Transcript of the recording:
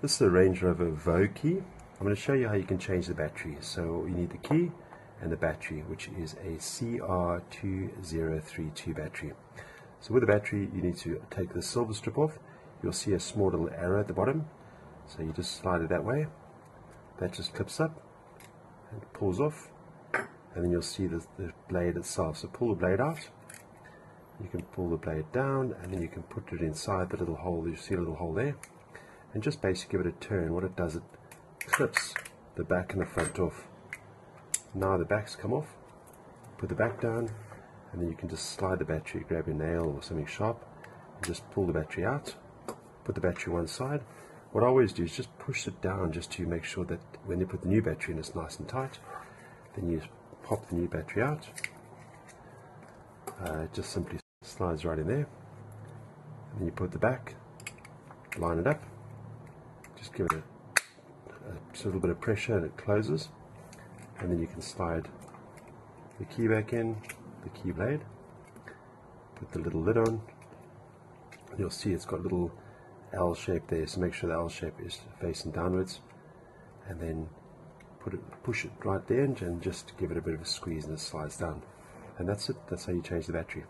This is a Range Rover Vogue key. I'm going to show you how you can change the battery. So you need the key and the battery, which is a CR2032 battery. So with the battery, you need to take the silver strip off. You'll see a small little arrow at the bottom. So you just slide it that way. That just clips up and pulls off. And then you'll see the blade itself. So pull the blade out. You can pull the blade down, and then you can put it inside the little hole. You see a little hole there. And just basically give it a turn. What it does, it clips the back and the front off. Now the back's come off. Put the back down, and then you can just slide the battery, grab your nail or something sharp, and just pull the battery out. Put the battery one side. What I always do is just push it down just to make sure that when you put the new battery in, it's nice and tight. Then you pop the new battery out. It just simply slides right in there. And then you put the back, line it up. Just give it a little bit of pressure and it closes, and then you can slide the key back in, the key blade, put the little lid on. You'll see it's got a little L shape there, so make sure the L shape is facing downwards, and then push it right there and just give it a bit of a squeeze and it slides down. And that's it. That's how you change the battery.